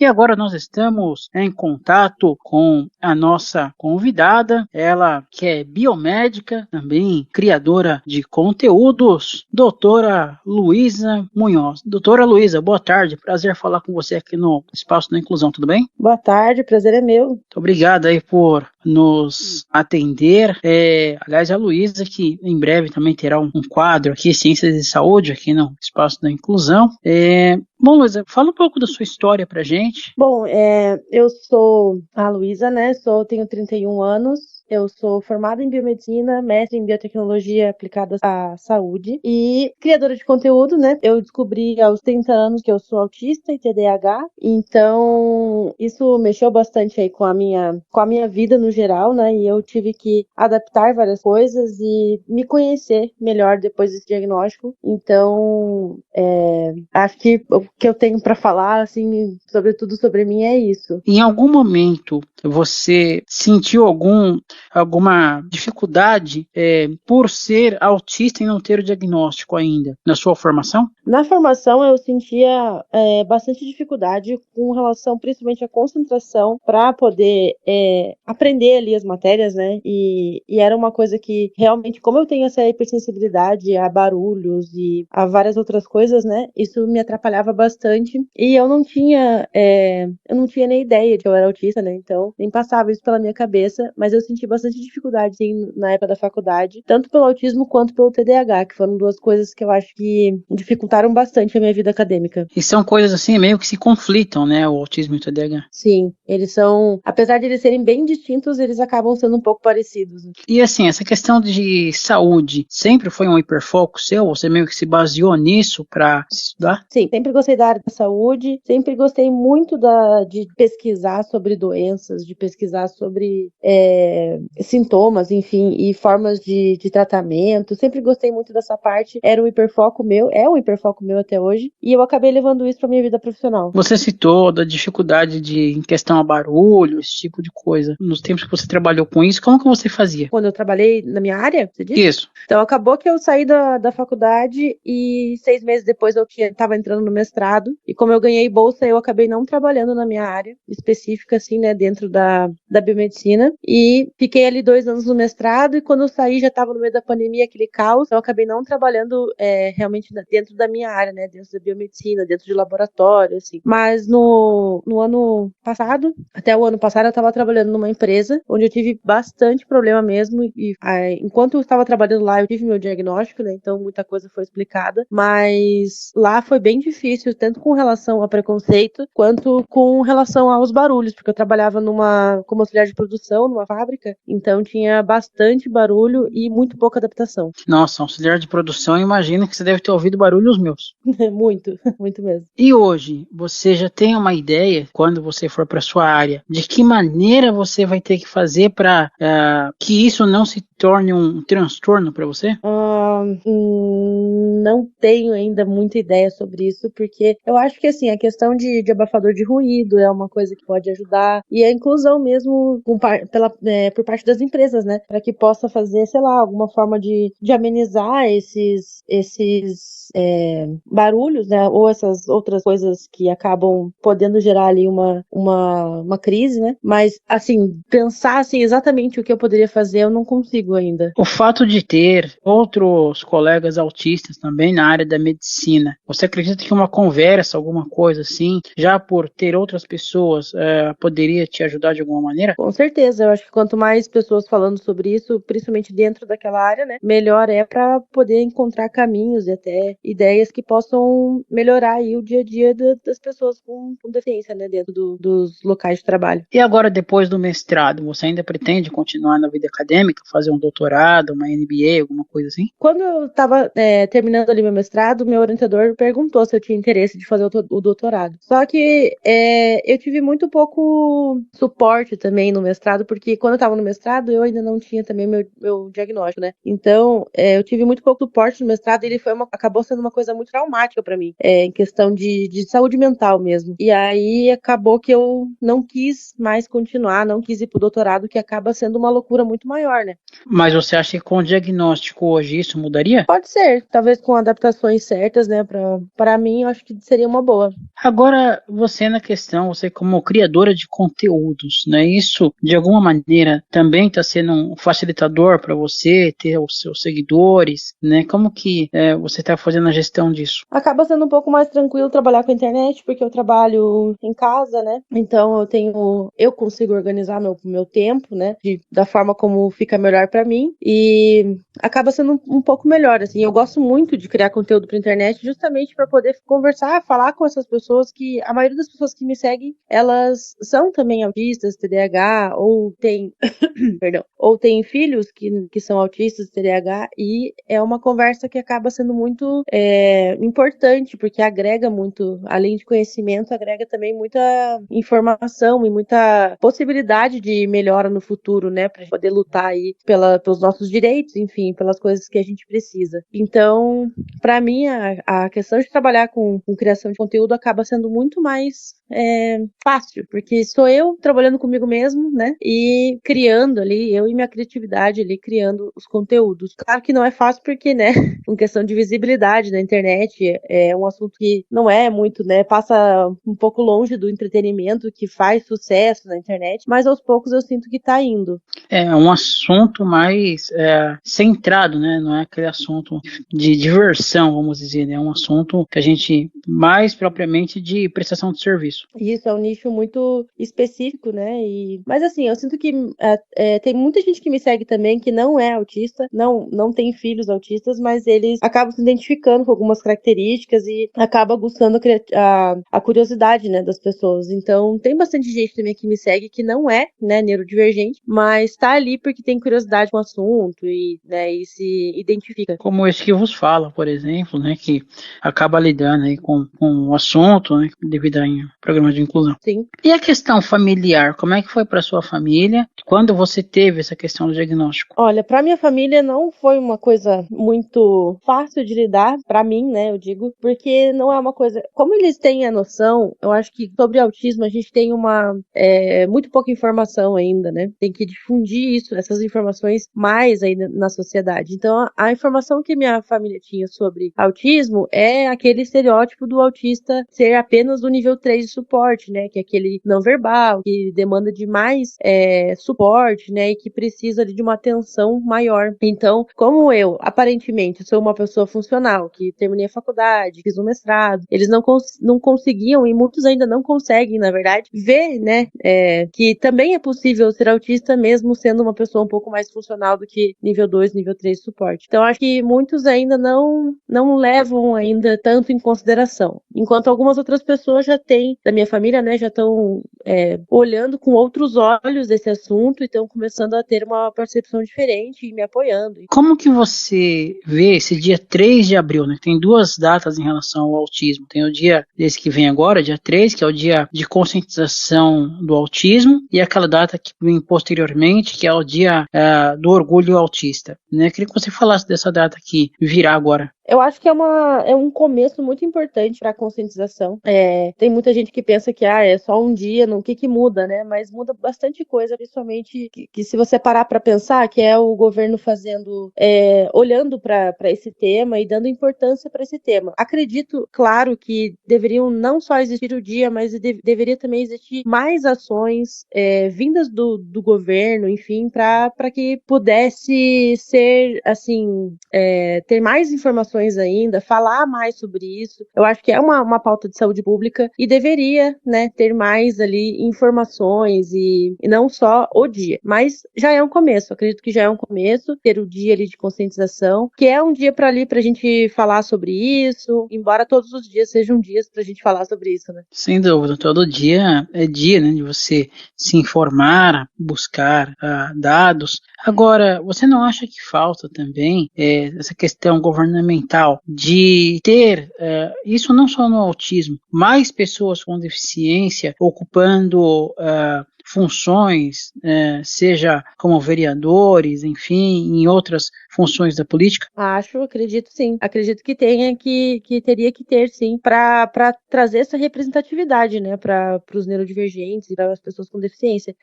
E agora nós estamos em contato com a nossa convidada, ela que é biomédica, também criadora de conteúdos, doutora Luísa Munhoz. Doutora Luísa, boa tarde, prazer falar com você aqui no Espaço da Inclusão, tudo bem? Boa tarde, o prazer é meu. Muito obrigado aí por nos atender. Aliás, a Luísa, que em breve também terá um quadro aqui, Ciências de Saúde, aqui no Espaço da Inclusão. Bom, Luísa, fala um pouco da sua história pra gente. Bom, eu sou a Luísa, né? Tenho 31 anos. Eu sou formada em biomedicina, mestre em biotecnologia aplicada à saúde e criadora de conteúdo, né? Eu descobri aos 30 anos que eu sou autista e TDAH, então isso mexeu bastante aí com a minha vida no geral, né? E eu tive que adaptar várias coisas e me conhecer melhor depois desse diagnóstico. Então, acho que o que eu tenho para falar, assim, sobretudo sobre mim, é isso. Em algum momento você sentiu alguma dificuldade por ser autista e não ter o diagnóstico ainda na sua formação? Na formação, eu sentia bastante dificuldade com relação, principalmente, à concentração para poder aprender ali as matérias, né? E era uma coisa que, realmente, como eu tenho essa hipersensibilidade a barulhos e a várias outras coisas, né? Isso me atrapalhava bastante. E eu não tinha nem ideia de que eu era autista, né? Então, nem passava isso pela minha cabeça. Mas eu senti bastante dificuldade, sim, na época da faculdade, tanto pelo autismo quanto pelo TDAH, que foram duas coisas que eu acho que dificultaram bastante a minha vida acadêmica. E são coisas assim meio que se conflitam, né? O autismo e o TDAH. Sim, eles são, apesar de eles serem bem distintos, eles acabam sendo um pouco parecidos. E assim, essa questão de saúde sempre foi um hiperfoco seu? Você meio que se baseou nisso para estudar? Sim, sempre gostei da área da saúde, sempre gostei muito de pesquisar sobre doenças, de pesquisar sobre sintomas, enfim, e formas de tratamento. Sempre gostei muito dessa parte. Era um hiperfoco meu, é um hiperfoco meu até hoje, e eu acabei levando isso para minha vida profissional. Você citou da dificuldade em questão a barulho, esse tipo de coisa. Nos tempos que você trabalhou com isso, como que você fazia? Quando eu trabalhei na minha área, você disse? Isso. Então, acabou que eu saí da faculdade e 6 meses depois eu estava entrando no mestrado. E como eu ganhei bolsa, eu acabei não trabalhando na minha área específica, assim, né, dentro da biomedicina. E fiquei ali 2 anos no mestrado e quando eu saí já estava no meio da pandemia, aquele caos. Então, eu acabei não trabalhando realmente dentro da minha área, né, dentro da biomedicina, dentro de laboratório, assim. Mas no ano passado, até o ano passado, eu estava trabalhando numa empresa onde eu tive bastante problema mesmo. E enquanto eu estava trabalhando lá, eu tive meu diagnóstico, né? Então muita coisa foi explicada. Mas lá foi bem difícil, tanto com relação a preconceito, quanto com relação aos barulhos, porque eu trabalhava como auxiliar de produção, numa fábrica, então tinha bastante barulho e muito pouca adaptação. Nossa, auxiliar de produção, imagina que você deve ter ouvido barulhos meus. Muito, muito mesmo. E hoje, você já tem uma ideia, quando você for para sua área, de que maneira você vai ter que fazer para que isso não se torne um transtorno para você? Não tenho ainda muita ideia sobre isso, porque eu acho que assim, a questão de abafador de ruído é uma coisa que pode ajudar, e a inclusão mesmo por parte das empresas, né? Para que possa fazer, sei lá, alguma forma de amenizar esses barulhos, né? Ou essas outras coisas que acabam podendo gerar ali uma crise, né? Mas, assim, pensar assim, exatamente o que eu poderia fazer, eu não consigo ainda. O fato de ter outros colegas autistas também na área da medicina, você acredita que uma conversa, alguma coisa assim, já por ter outras pessoas, poderia te ajudar de alguma maneira? Com certeza, eu acho que quanto mais pessoas falando sobre isso, principalmente dentro daquela área, né, melhor é para poder encontrar caminhos e até ideias que possam melhorar aí o dia a dia das pessoas com deficiência, né, dentro dos locais de trabalho. E agora, depois do mestrado, você ainda pretende continuar na vida acadêmica, fazer um doutorado, uma MBA, alguma coisa assim? Quando eu estava terminando ali meu mestrado, meu orientador perguntou se eu tinha interesse de fazer o doutorado. Só que eu tive muito pouco suporte também no mestrado, porque quando eu estava no mestrado, eu ainda não tinha também meu diagnóstico, né? Então, eu tive muito pouco suporte no mestrado e ele acabou sendo uma coisa muito traumática para mim, em questão de saúde mental mesmo. E aí acabou que eu não quis mais continuar, não quis ir pro doutorado, que acaba sendo uma loucura muito maior, né? Mas você acha que com o diagnóstico hoje isso mudaria? Pode ser, talvez com adaptações certas, né? Para mim, eu acho que seria uma boa. Agora, você na questão, você como criadora de conteúdos, né? Isso, de alguma maneira, também está sendo um facilitador para você ter os seus seguidores, né? Como que você está fazendo a gestão disso? Acaba sendo um pouco mais tranquilo trabalhar com a internet, porque eu trabalho em casa, né? Então eu consigo organizar meu tempo, né? Da forma como fica melhor para mim. E acaba sendo um pouco melhor, assim. Eu gosto muito de criar conteúdo para internet, justamente para poder conversar, falar com essas pessoas que a maioria das pessoas que me seguem, elas são também autistas, TDAH, ou tem, perdão, ou tem filhos que são autistas, TDAH, e é uma conversa que acaba sendo muito importante, porque agrega muito, além de conhecimento, agrega também muita informação e muita possibilidade de melhora no futuro, né, pra poder lutar aí pelos nossos direitos, enfim, pelas coisas que a gente precisa. Então, para mim, a questão de trabalhar com criação de conteúdo acaba sendo muito mais fácil, porque sou eu trabalhando comigo mesmo, né, e criando ali, eu e minha criatividade ali, criando os conteúdos. Claro que não é fácil porque, né, em questão de visibilidade na internet, é um assunto que não é muito, né, passa um pouco longe do entretenimento que faz sucesso na internet, mas aos poucos eu sinto que tá indo. É um assunto mais centrado, né? Não é aquele assunto de diversão, vamos dizer, né? É um assunto que a gente, mais propriamente de prestação de serviço. Isso é um nicho muito específico, né? Mas assim, eu sinto que tem muita gente que me segue também que não é autista, não tem filhos autistas, mas eles acabam se identificando com algumas características e acaba aguçando a curiosidade, né, das pessoas. Então, tem bastante gente também que me segue que não é, né, neurodivergente, mas tá ali porque tem curiosidade com o assunto e, né, e se identifica. Como esse que vos fala, por exemplo, né? Que acaba lidando aí com o assunto, né? Devido a programa de inclusão. Sim. E a questão familiar, como é que foi para sua família quando você teve essa questão do diagnóstico? Olha, para minha família não foi uma coisa muito fácil de lidar, para mim, né, eu digo, porque não é uma coisa. Como eles têm a noção, eu acho que sobre autismo a gente tem muito pouca informação ainda, né? Tem que difundir isso, essas informações mais ainda na sociedade. Então, a informação que minha família tinha sobre autismo é aquele estereótipo do autista ser apenas do nível 3 de suporte, né? Que é aquele não verbal, que demanda de mais suporte, né? E que precisa de uma atenção maior. Então, como eu, aparentemente, sou uma pessoa funcional, que terminei a faculdade, fiz um mestrado, eles não conseguiam, e muitos ainda não conseguem, na verdade, ver, né? Que também é possível ser autista mesmo sendo uma pessoa um pouco mais funcional do que nível 2, nível 3 de suporte. Então, acho que muitos ainda não levam ainda tanto em consideração. Enquanto algumas outras pessoas já têm, da minha família, né, já estão olhando com outros olhos esse assunto e estão começando a ter uma percepção diferente e me apoiando. Como que você vê esse dia 3 de abril, né? Tem duas datas em relação ao autismo. Tem o dia desse que vem agora, dia 3, que é o dia de conscientização do autismo, e aquela data que vem posteriormente, que é o dia do orgulho autista, né? Queria que você falasse dessa data que virá agora. Eu acho que é um começo muito importante para a conscientização. Tem muita gente que pensa que é só um dia, no que muda, né? Mas muda bastante coisa, principalmente que se você parar para pensar, que é o governo fazendo, olhando para esse tema e dando importância para esse tema. Acredito, claro, que deveriam não só existir o dia, mas deveria também existir mais ações vindas do governo, enfim, para que pudesse ser, assim, ter mais informações ainda, falar mais sobre isso. Eu acho que é uma pauta de saúde pública e deveria, né, ter mais ali informações e não só o dia. Mas já é um começo, acredito que já é um começo, ter o dia ali de conscientização, que é um dia para ali pra gente falar sobre isso, embora todos os dias sejam dias pra gente falar sobre isso, né? Sem dúvida, todo dia é dia, né, de você se informar, buscar dados. Agora, você não acha que falta também essa questão governamental de ter, isso não só no autismo, mais pessoas com deficiência ocupando funções, seja como vereadores, enfim, em outras funções da política? Acredito sim. Acredito que tenha que teria que ter sim para trazer essa representatividade, né, para os neurodivergentes e para as pessoas com deficiência.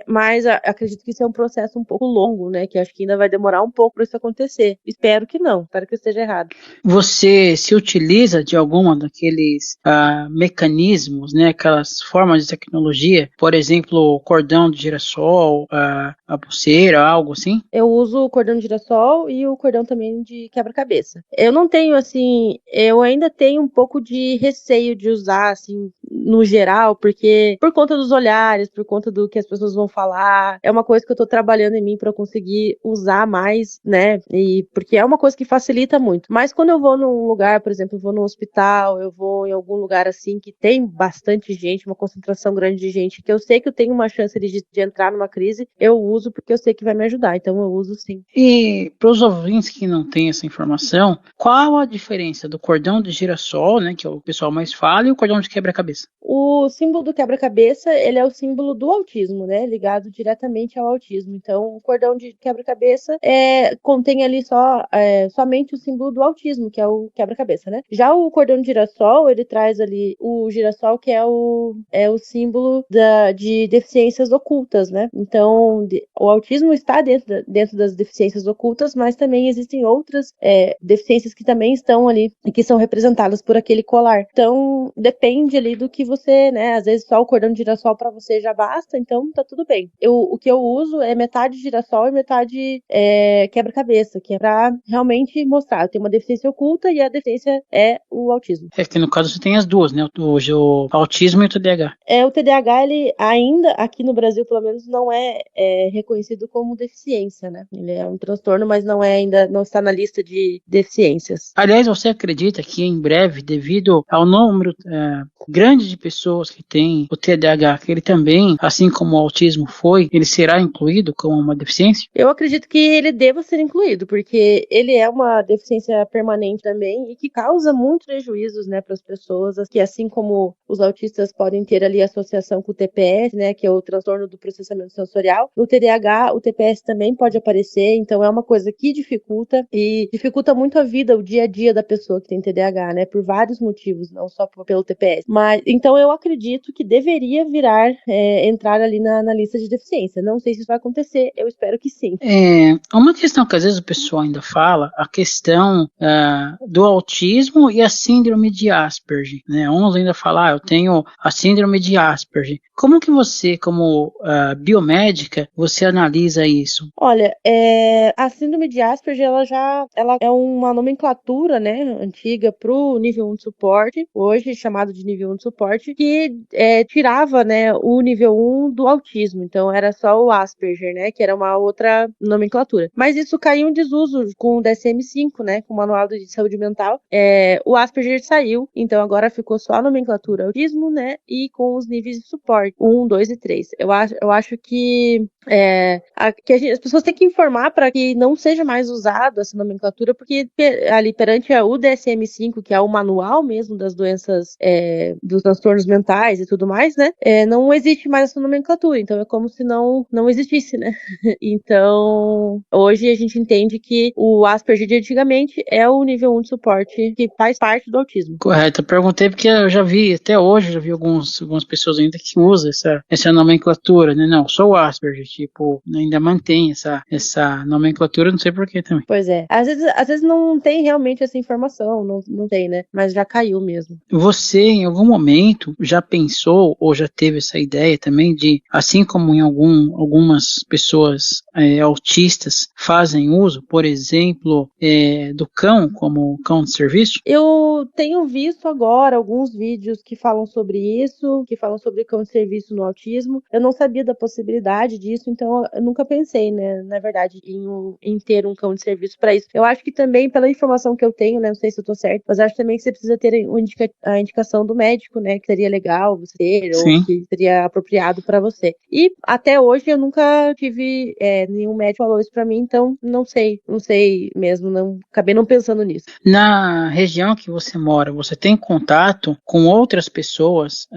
Mas acredito que isso é um processo um pouco longo, né, que acho que ainda vai demorar um pouco para isso acontecer. Espero que não, espero que eu esteja errado. Você se utiliza de alguma daqueles mecanismos, né, aquelas formas de tecnologia, por exemplo, o cordão de girassol, a pulseira, algo assim? Eu uso o cordão de girassol e o cordão também de quebra-cabeça. Eu não tenho, assim, eu ainda tenho um pouco de receio de usar, assim, no geral, porque por conta dos olhares, por conta do que as pessoas vão falar, é uma coisa que eu tô trabalhando em mim para conseguir usar mais, né? E porque é uma coisa que facilita muito. Mas quando eu vou num lugar, por exemplo, eu vou num hospital, eu vou em algum lugar assim que tem bastante gente, uma concentração grande de gente, que eu sei que eu tenho uma chance de entrar numa crise, eu uso porque eu sei que vai me ajudar. Então eu uso sim. E para os ouvintes que não têm essa informação, qual a diferença do cordão de girassol, né, que é o pessoal mais fala, e o cordão de quebra-cabeça? O símbolo do quebra-cabeça, ele é o símbolo do autismo, né? Ligado diretamente ao autismo. Então, o cordão de quebra-cabeça contém ali somente o símbolo do autismo, que é o quebra-cabeça, né? Já o cordão de girassol, ele traz ali o girassol, que é o símbolo de deficiências ocultas, né? Então, o autismo está dentro das deficiências ocultas, mas também existem outras deficiências que também estão ali e que são representadas por aquele colar. Então, depende ali do que você, né? Às vezes só o cordão de girassol para você já basta, então tá tudo bem. O que eu uso é metade girassol e metade quebra-cabeça, que é pra realmente mostrar. Eu tenho uma deficiência oculta e a deficiência é o autismo. É que no caso você tem as duas, né? O autismo e o TDAH. O TDAH, ele ainda, aqui no Brasil, pelo menos, não é reconhecido como deficiência, né? Ele é um transtorno, mas não está na lista de deficiências. Aliás, você acredita que em breve, devido ao número grande de pessoas que têm o TDAH, que ele também, assim como o autismo foi, ele será incluído como uma deficiência? Eu acredito que ele deva ser incluído, porque ele é uma deficiência permanente também e que causa muitos prejuízos, né, para as pessoas, que assim como os autistas podem ter ali associação com o TPS, né, que é o transtorno do processamento sensorial, no TDAH o TPS também pode aparecer, então é uma coisa que dificulta muito a vida, o dia a dia da pessoa que tem TDAH, né, por vários motivos, não só pelo TPS. Mas então eu acredito que deveria entrar ali na lista de deficiência. Não sei se isso vai acontecer, eu espero que sim. Uma questão que às vezes o pessoal ainda fala, a questão do autismo e a síndrome de Asperger, né? Uns ainda falam, eu tenho a síndrome de Asperger. Como que você, como biomédica, você analisa isso? Olha, a síndrome de Asperger, ela é uma nomenclatura, né, antiga para o nível 1 de suporte, hoje chamado de nível 1 de suporte, que tirava, né, o nível 1 do autismo. Então era só o Asperger, né, que era uma outra nomenclatura. Mas isso caiu em desuso com o DSM-5, né, com o Manual de Saúde Mental. O Asperger saiu, então agora ficou só a nomenclatura autismo, né, e com os níveis de suporte, 1, 2 e 3. Eu acho que as pessoas têm que informar para que não seja mais usado essa nomenclatura, porque ali perante o DSM-5, que é o manual mesmo das doenças, dos transtornos mentais e tudo mais, né, não existe mais essa nomenclatura, então é como se não existisse, né. Então, hoje a gente entende que o Asperger de antigamente é o nível 1 de suporte, que faz parte do autismo. Correto, eu perguntei porque eu já vi, até hoje, eu já vi algumas pessoas ainda que usam essa nomenclatura, né? Não, sou o Asperger, tipo, ainda mantém essa nomenclatura, não sei porquê também. Pois é. Às vezes não tem realmente essa informação, não tem, né? Mas já caiu mesmo. Você, em algum momento, já pensou ou já teve essa ideia também de, assim como em algumas pessoas autistas fazem uso, por exemplo, do cão como cão de serviço? Eu tenho visto agora alguns vídeos que falam sobre isso, que falam sobre cão de serviço no autismo. Eu não sabia da possibilidade disso, então eu nunca pensei, né, na verdade, em ter um cão de serviço para isso. Eu acho que também, pela informação que eu tenho, né, não sei se eu tô certo, mas acho também que você precisa ter a indicação do médico, né, que seria legal você ter, ou Sim. que seria apropriado para você. E até hoje eu nunca tive, nenhum médico falou isso para mim, então não sei mesmo, acabei não pensando nisso. Na região que você mora, você tem contato com outras pessoas,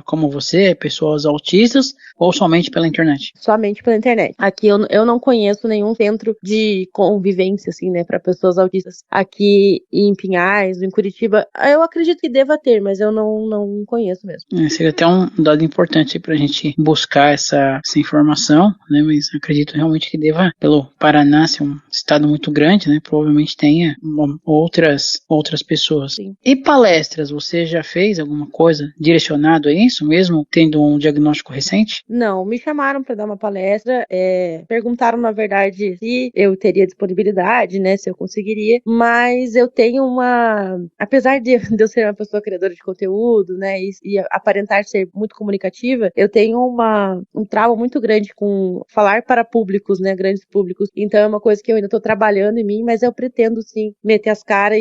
como você, pessoas autistas, ou somente pela internet? Somente pela internet. Aqui eu não conheço nenhum centro de convivência, assim, né, para pessoas autistas. Aqui em Pinhais, em Curitiba, eu acredito que deva ter, mas eu não conheço mesmo. Seria até um dado importante para a gente buscar essa informação, né? Mas acredito realmente que deva, pelo Paraná ser um estado muito grande, né? Provavelmente tenha outras pessoas. Sim. E palestras, você já fez alguma coisa direcionado a isso, mesmo tendo um diagnóstico recente? Não, me chamaram para dar uma palestra, perguntaram, na verdade, se eu teria disponibilidade, né, se eu conseguiria, mas eu tenho apesar de eu ser uma pessoa criadora de conteúdo, né, e aparentar ser muito comunicativa, eu tenho um trauma muito grande com falar para públicos, né, grandes públicos, então é uma coisa que eu ainda estou trabalhando em mim, mas eu pretendo, sim, meter as caras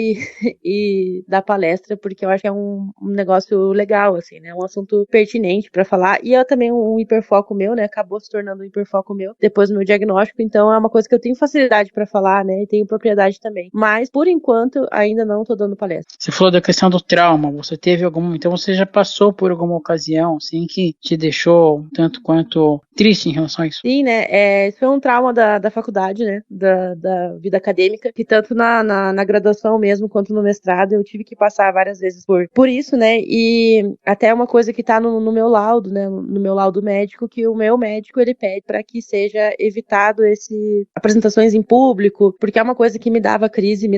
e dar palestra, porque eu acho que é um negócio legal, assim, né, um assunto pertinente para falar, e é também um hiperfoco meu, né? Acabou se tornando um hiperfoco meu depois do meu diagnóstico, então é uma coisa que eu tenho facilidade para falar, né? E tenho propriedade também. Mas, por enquanto, ainda não tô dando palestra. Você falou da questão do trauma, você teve então você já passou por alguma ocasião, assim, que te deixou tanto quanto triste em relação a isso? Sim, né? Isso foi um trauma da faculdade, né? Da vida acadêmica, que tanto na graduação mesmo, quanto no mestrado, eu tive que passar várias vezes por isso, né? E até uma coisa que tá no meu laudo, né? No meu laudo médico, que o meu médico, ele pede para que seja evitado apresentações em público, porque é uma coisa que me dá crise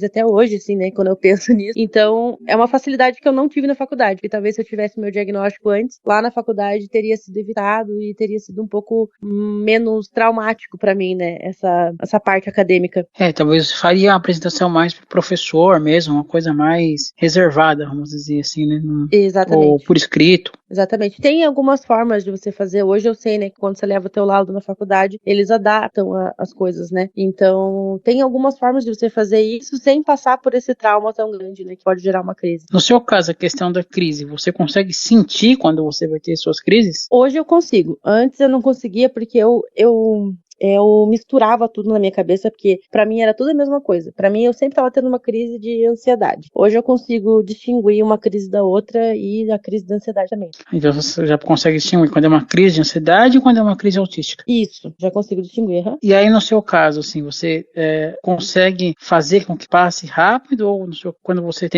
até hoje, assim, né? Quando eu penso nisso. Então, é uma facilidade que eu não tive na faculdade, que talvez se eu tivesse meu diagnóstico antes, lá na faculdade teria sido evitado e teria sido um pouco menos traumático para mim, né? Essa parte acadêmica. Talvez faria uma apresentação mais pro professor mesmo, uma coisa mais reservada, vamos dizer assim, né? Exatamente. Ou por escrito. Exatamente. Tem algumas formas de você fazer. Hoje eu sei, né, que quando você leva o teu laudo na faculdade, eles adaptam as coisas, né? Então, tem algumas formas de você fazer isso sem passar por esse trauma tão grande, né, que pode gerar uma crise. No seu caso, a questão da crise, você consegue sentir quando você vai ter suas crises? Hoje eu consigo. Antes eu não conseguia porque eu misturava tudo na minha cabeça, porque pra mim era tudo a mesma coisa. Pra mim eu sempre tava tendo uma crise de ansiedade. Hoje eu consigo distinguir uma crise da outra e a crise da ansiedade também. Então você já consegue distinguir quando é uma crise de ansiedade e quando é uma crise autística. Isso, já consigo distinguir. Uhum. E aí no seu caso, assim, você consegue fazer com que passe rápido ou quando você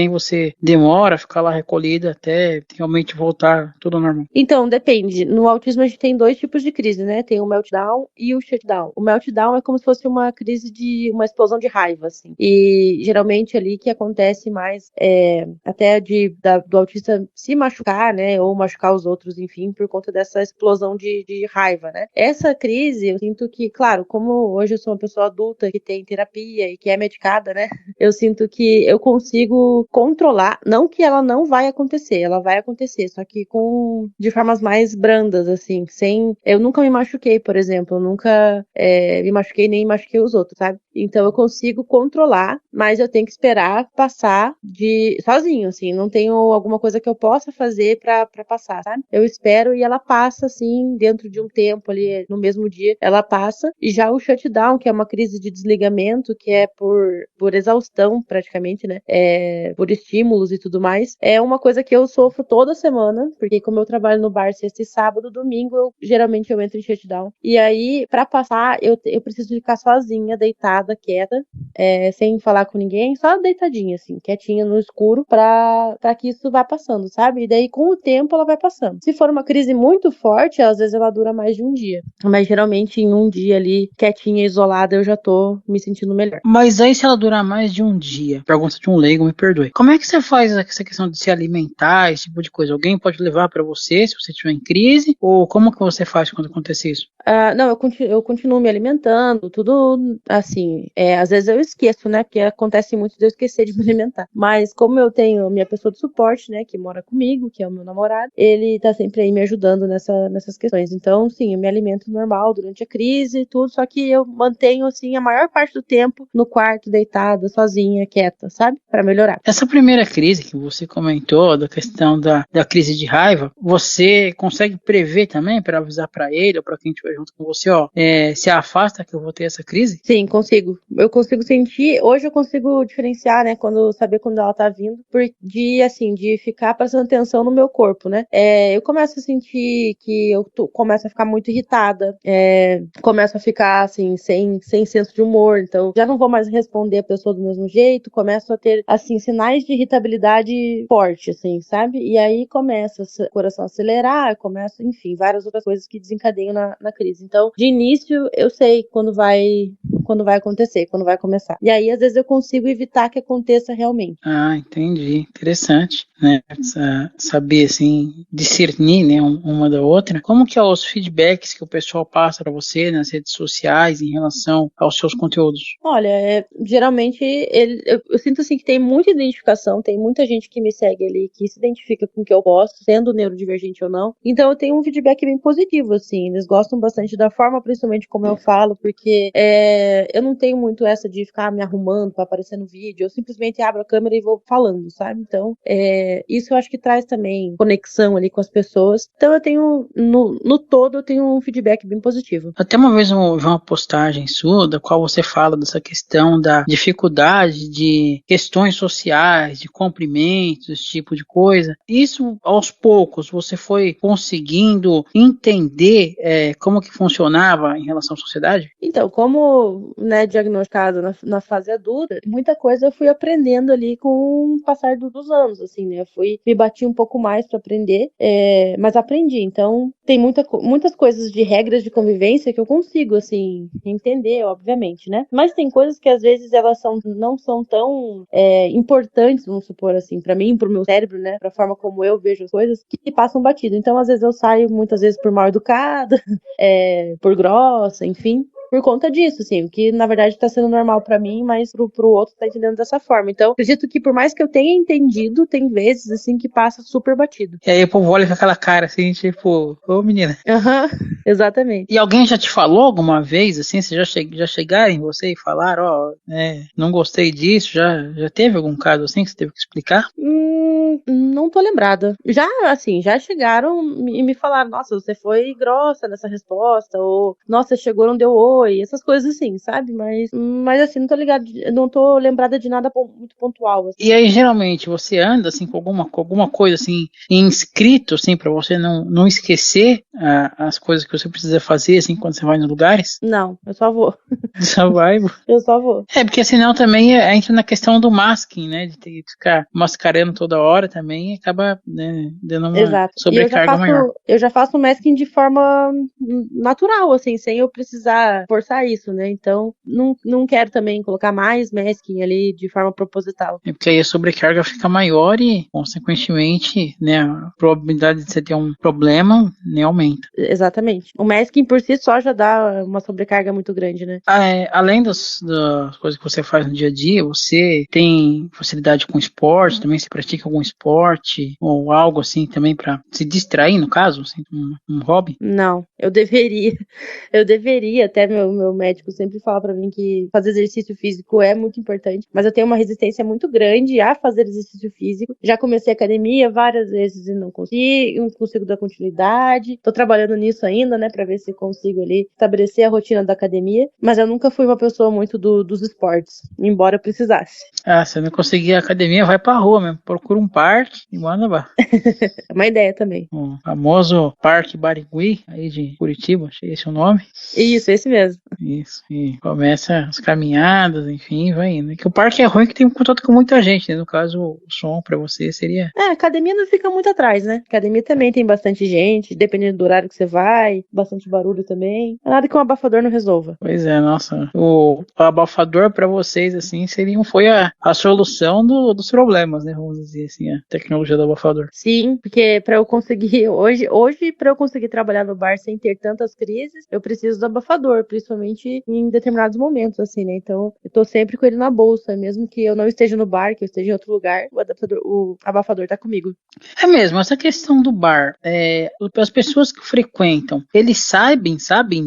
demora a ficar lá recolhida até realmente voltar tudo ao normal? Então, depende. No autismo a gente tem dois tipos de crise, né? Tem o meltdown e o shutdown. O meltdown é como se fosse uma crise uma explosão de raiva, assim. E geralmente ali que acontece mais até do autista se machucar, né? Ou machucar os outros, enfim, por conta dessa explosão de raiva, né? Essa crise, eu sinto que, claro, como hoje eu sou uma pessoa adulta que tem terapia e que é medicada, né? Eu sinto que eu consigo controlar, não que ela não vai acontecer, ela vai acontecer, só que de formas mais brandas, assim, eu nunca me machuquei, por exemplo, eu nunca me machuquei nem machuquei os outros, sabe? Então eu consigo controlar, mas eu tenho que esperar passar sozinho, assim, não tenho alguma coisa que eu possa fazer pra passar, sabe? Eu espero e ela passa, assim, dentro de um tempo ali, no mesmo dia, ela passa. E já o shutdown, que é uma crise de desligamento, que é por exaustão, praticamente, né? Por estímulos e tudo mais, é uma coisa que eu sofro toda semana, porque como eu trabalho no bar sexta e sábado, domingo, geralmente eu entro em shutdown. E aí, pra passar, eu preciso ficar sozinha, deitada, quieta, sem falar com ninguém, só deitadinha, assim, quietinha no escuro, pra que isso vá passando, sabe? E daí, com o tempo, ela vai passando. Se for uma crise muito forte, às vezes ela dura mais de um dia. Mas geralmente, em um dia ali, quietinha, isolada, eu já tô me sentindo melhor. Mas aí, se ela durar mais de um dia, pergunta de um leigo, me perdoe. Como é que você faz essa questão de se alimentar, esse tipo de coisa? Alguém pode levar pra você se você estiver em crise? Ou como que você faz quando acontece isso? Não, eu continuo me alimentando, tudo assim, assim, às vezes eu esqueço, né? Porque acontece muito de eu esquecer de me alimentar. Mas como eu tenho minha pessoa de suporte, né? Que mora comigo, que é o meu namorado, ele tá sempre aí me ajudando nessas questões. Então, sim, eu me alimento normal durante a crise e tudo, só que eu mantenho, assim, a maior parte do tempo no quarto, deitada, sozinha, quieta, sabe? Pra melhorar. Essa primeira crise que você comentou, da questão da crise de raiva, você consegue prever também para avisar para ele ou para quem estiver junto com você, se afasta que eu vou ter essa crise? Sim, consigo. Eu consigo sentir, hoje eu consigo diferenciar, né, saber quando ela tá vindo, de ficar prestando atenção no meu corpo, né? Eu começo a sentir que começo a ficar muito irritada, começo a ficar, assim, sem senso de humor, então já não vou mais responder a pessoa do mesmo jeito, começo a ter, assim, sinais de irritabilidade forte, assim, sabe? E aí começa o coração a acelerar, enfim, várias outras coisas que desencadeiam na crise. Então, de início, eu sei quando vai acontecer, quando vai começar. E aí, às vezes, eu consigo evitar que aconteça realmente. Ah, entendi. Interessante, né? Saber, assim, discernir, né, uma da outra. Como que é os feedbacks que o pessoal passa para você nas redes sociais em relação aos seus conteúdos? Olha, geralmente, eu sinto, assim, que tem muita identificação, tem muita gente que me segue ali, que se identifica com o que eu posto, sendo neurodivergente ou não. Então, eu tenho um feedback bem positivo, assim. Eles gostam bastante da forma, principalmente, como eu falo, porque eu não tenho muito essa de ficar me arrumando para aparecer no vídeo. Eu simplesmente abro a câmera e vou falando, sabe? Então, isso eu acho que traz também conexão ali com as pessoas. Então, eu tenho, no todo, eu tenho um feedback bem positivo. Até uma vez eu vi uma postagem sua, da qual você fala dessa questão da dificuldade de questões sociais, de cumprimentos, esse tipo de coisa. Isso, aos poucos, você foi conseguindo entender como que funcionava em relação à sociedade? Então, como, né, diagnosticado na fase adulta, muita coisa eu fui aprendendo ali com o passar dos anos, assim, né? Me bati um pouco mais para aprender, mas aprendi. Então, tem muitas coisas de regras de convivência que eu consigo, assim, entender, obviamente, né? Mas tem coisas que às vezes elas não são tão importantes, vamos supor assim, para mim, pro meu cérebro, né? Pra forma como eu vejo as coisas, que passam batido. Então, às vezes eu saio muitas vezes por mal educada, por grossa, enfim. Por conta disso, assim, o que na verdade tá sendo normal pra mim, mas pro outro tá entendendo dessa forma. Então, acredito que por mais que eu tenha entendido, tem vezes, assim, que passa super batido. E aí o povo olha com aquela cara assim, tipo, ô menina. Aham, exatamente. E alguém já te falou alguma vez, assim, você já chegaram em você e falaram, não gostei disso, já teve algum caso assim que você teve que explicar? Não tô lembrada. Já, assim, já chegaram e me falaram, nossa, você foi grossa nessa resposta, ou, nossa, chegou, não deu oi, essas coisas assim, sabe? Mas assim, não tô lembrada de nada muito pontual. Assim. E aí, geralmente, você anda, assim, com alguma coisa, assim, inscrito, assim, pra você não esquecer as coisas que você precisa fazer, assim, quando você vai nos lugares? Não, eu só vou. Só vai. Eu só vou. Porque senão também entra na questão do masking, né? De ter que ficar mascarando toda hora também acaba, né, dando uma Exato. sobrecarga maior. Eu já faço o masking de forma natural, assim, sem eu precisar forçar isso, né? Então, não quero também colocar mais masking ali de forma proposital. Porque aí a sobrecarga fica maior e, consequentemente, né, a probabilidade de você ter um problema, né, aumenta. Exatamente. O masking por si só já dá uma sobrecarga muito grande, né? Além das coisas que você faz no dia a dia, você tem facilidade com esporte, também se pratica algum esporte ou algo assim também para se distrair, no caso, assim, um hobby? Não, eu deveria. Eu deveria, até meu médico sempre fala pra mim que fazer exercício físico é muito importante, mas eu tenho uma resistência muito grande a fazer exercício físico. Já comecei academia várias vezes e não consigo dar continuidade. Tô trabalhando nisso ainda, né, pra ver se consigo ali estabelecer a rotina da academia, mas eu nunca fui uma pessoa muito dos esportes, embora eu precisasse. Se não conseguir a academia, vai pra rua mesmo, procura um parque e manda lá. É uma ideia também. O famoso Parque Barigui, aí de Curitiba, achei esse o nome. Isso, esse mesmo. Isso, e começa as caminhadas, enfim, vai indo. Que o parque é ruim que tem contato com muita gente, né? No caso, o som pra você seria... Academia não fica muito atrás, né? Academia também tem bastante gente, dependendo do horário que você vai, bastante barulho também. Nada que um abafador não resolva. Pois é, nossa. O abafador pra vocês, assim, foi a solução dos problemas, né? Vamos dizer assim. a tecnologia do abafador. Sim, porque para eu conseguir hoje para eu conseguir trabalhar no bar sem ter tantas crises, eu preciso do abafador, principalmente em determinados momentos, assim, né? Então, eu tô sempre com ele na bolsa, mesmo que eu não esteja no bar, que eu esteja em outro lugar, o abafador tá comigo. É mesmo, essa questão do bar, as pessoas que frequentam, eles sabem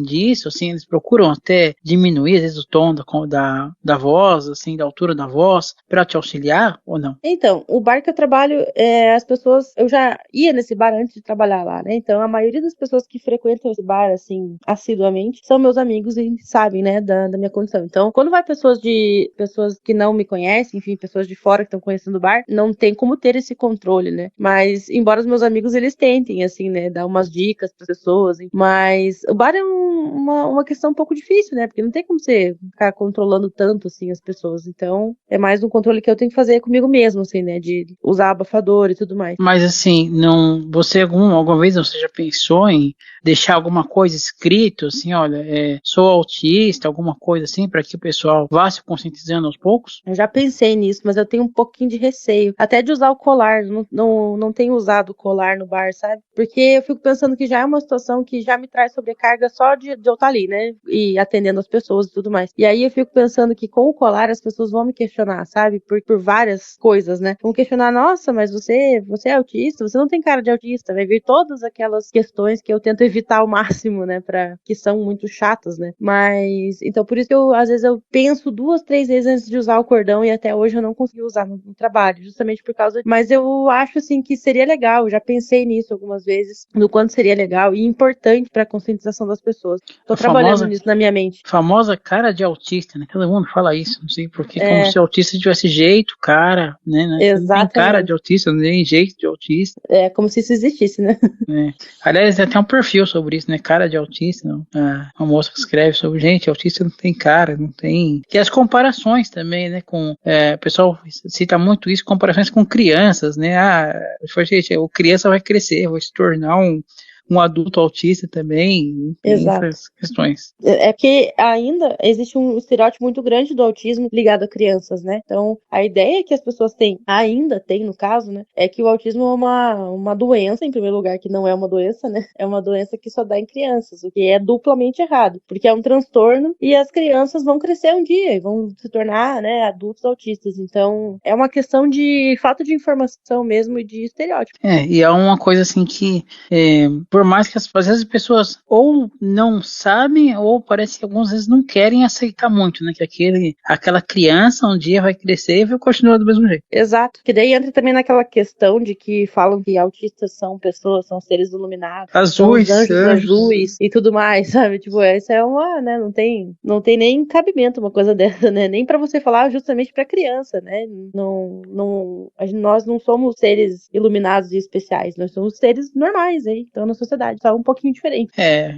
disso, assim, eles procuram até diminuir, às vezes, o tom da voz, assim, da altura da voz, para te auxiliar ou não? Então, o bar que eu trabalho, as pessoas, eu já ia nesse bar antes de trabalhar lá, né? Então, a maioria das pessoas que frequentam esse bar, assim, assiduamente, são meus amigos e sabem, né, da minha condição. Então, quando vai pessoas que não me conhecem, enfim, pessoas de fora que estão conhecendo o bar, não tem como ter esse controle, né? Mas, embora os meus amigos, eles tentem, assim, né, dar umas dicas para pessoas, mas o bar é uma questão um pouco difícil, né? Porque não tem como você ficar controlando tanto, assim, as pessoas. Então, é mais um controle que eu tenho que fazer comigo mesmo, assim, né? De usar abafador e tudo mais. Mas assim, não, você alguma vez você já pensou em deixar alguma coisa escrito, assim, olha, sou autista, alguma coisa assim, para que o pessoal vá se conscientizando aos poucos? Eu já pensei nisso, mas eu tenho um pouquinho de receio. Até de usar o colar. Não tenho usado o colar no bar, sabe? Porque eu fico pensando que já é uma situação que já me traz sobrecarga só de eu estar ali, né? E atendendo as pessoas e tudo mais. E aí eu fico pensando que com o colar as pessoas vão me questionar, sabe? Por várias coisas, né? Vão questionar, nossa, mas você é autista? Você não tem cara de autista. Vai vir todas aquelas questões que eu tento evitar ao máximo, né? Que são muito chatas, né? Mas, então por isso que às vezes eu penso 2, 3 vezes antes de usar o cordão e até hoje eu não consegui usar no trabalho, justamente por causa. Mas eu acho, assim, que seria legal. Eu já pensei nisso algumas vezes, no quanto seria legal e importante para a conscientização das pessoas. Tô trabalhando nisso na minha mente. Famosa cara de autista, né? Todo mundo fala isso, não sei porquê, como se autista tivesse jeito, cara, né? Você não tem cara de autista, não tem jeito de autista. É como se isso existisse, né? Aliás, tem até um perfil sobre isso, né? Cara de autista, não. Uma moça que escreve sobre, gente, autista não tem cara, não tem. Que as comparações também, né? O pessoal cita muito isso, comparações com crianças, né? Gente, o criança vai crescer, vai se tornar um adulto autista também, tem essas questões. É que ainda existe um estereótipo muito grande do autismo ligado a crianças, né? Então, a ideia que as pessoas ainda têm no caso, né, é que o autismo é uma doença, em primeiro lugar, que não é uma doença, né? É uma doença que só dá em crianças, o que é duplamente errado, porque é um transtorno e as crianças vão crescer um dia e vão se tornar, né, adultos autistas. Então, é uma questão de falta de informação mesmo e de estereótipo. E é uma coisa assim que por mais que às vezes as pessoas ou não sabem ou parece que algumas vezes não querem aceitar muito, né? Que aquela criança um dia vai crescer e vai continuar do mesmo jeito. Exato, que daí entra também naquela questão de que falam que autistas são pessoas, são seres iluminados, azuis, são anjos azuis e tudo mais, sabe? Tipo, essa é uma, né? Não tem nem cabimento uma coisa dessa, né? Nem pra você falar justamente pra criança, né? Nós não somos seres iluminados e especiais, nós somos seres normais aí, então na sociedade, só um pouquinho diferente.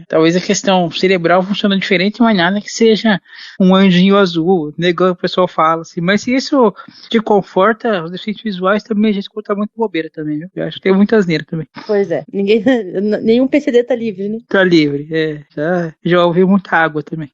Talvez a questão cerebral funcione diferente, mas nada que seja um anjinho azul, negando o pessoal fala assim, mas se isso te conforta, os efeitos visuais também a gente escuta muito bobeira também, viu? Eu acho que tem muita asneira também. Pois é, nenhum PCD tá livre, né? Tá livre, já ouvi muita água também.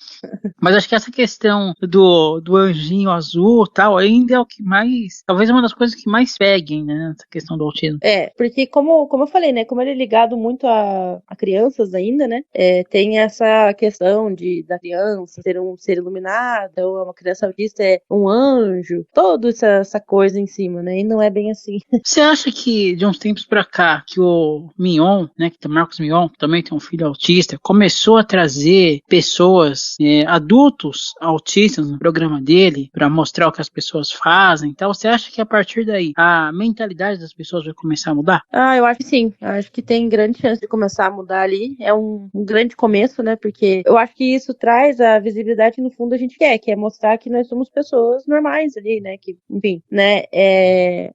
Mas acho que essa questão do anjinho azul tal, ainda é o que mais, talvez uma das coisas que mais peguem, né, essa questão do autismo. Porque como eu falei, né, como ele é ligado muito a crianças ainda, né, tem essa questão da criança ser um ser iluminado, ou uma criança autista é um anjo, toda essa coisa em cima, né, e não é bem assim. Você acha que de uns tempos pra cá, que o Mignon, né, que o Marcos Mignon, que também tem um filho autista, começou a trazer pessoas, adultos autistas no programa dele, para mostrar o que as pessoas fazem, então você acha que a partir daí a mentalidade das pessoas vai começar a mudar? Eu acho que sim, eu acho que tem grande chance de começar a mudar ali, é um grande começo, né, porque eu acho que isso traz a visibilidade que no fundo a gente quer, que é mostrar que nós somos pessoas normais ali, né, que, enfim, né,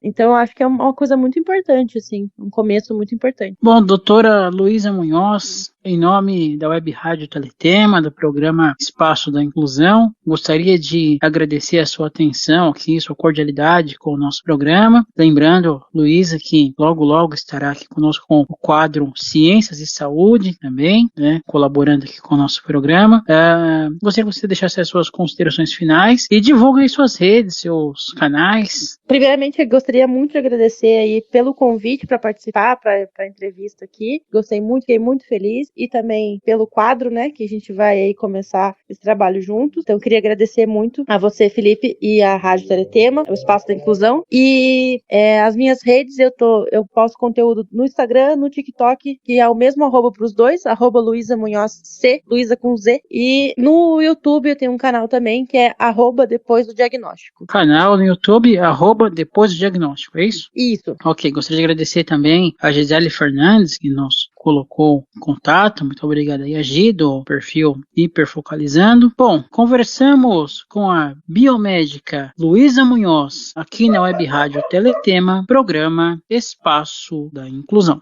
então eu acho que é uma coisa muito importante, assim, um começo muito importante. Bom, doutora Luísa Munhoz, em nome da Web Rádio Teletema, do programa Espaço da Inclusão, gostaria de agradecer a sua atenção aqui, sua cordialidade com o nosso programa. Lembrando, Luísa, que logo estará aqui conosco com o quadro Ciências e Saúde também, né, colaborando aqui com o nosso programa. Gostaria que você deixasse as suas considerações finais e divulgue suas redes, seus canais. Primeiramente, eu gostaria muito de agradecer aí pelo convite para participar para a entrevista aqui. Gostei muito, fiquei muito feliz. E também pelo quadro, né, que a gente vai aí começar esse trabalho juntos. Então, eu queria agradecer muito a você, Felipe, e a Rádio Teletema, o Espaço da Inclusão. E as minhas redes, eu posto conteúdo no Instagram, no TikTok, que é o mesmo arroba para os dois, arroba Luísa Munhoz C, Luísa com Z. E no YouTube eu tenho um canal também, que é arroba Depois do Diagnóstico. Canal no YouTube, arroba Depois do Diagnóstico, é isso? Isso. Ok, gostaria de agradecer também a Gisele Fernandes, que nos colocou em contato. Muito obrigado aí, a Gi, do perfil Hiperfocalizando. Bom, conversamos com a biomédica Luísa Munhoz, aqui na Web Rádio Teletema, programa Espaço da Inclusão.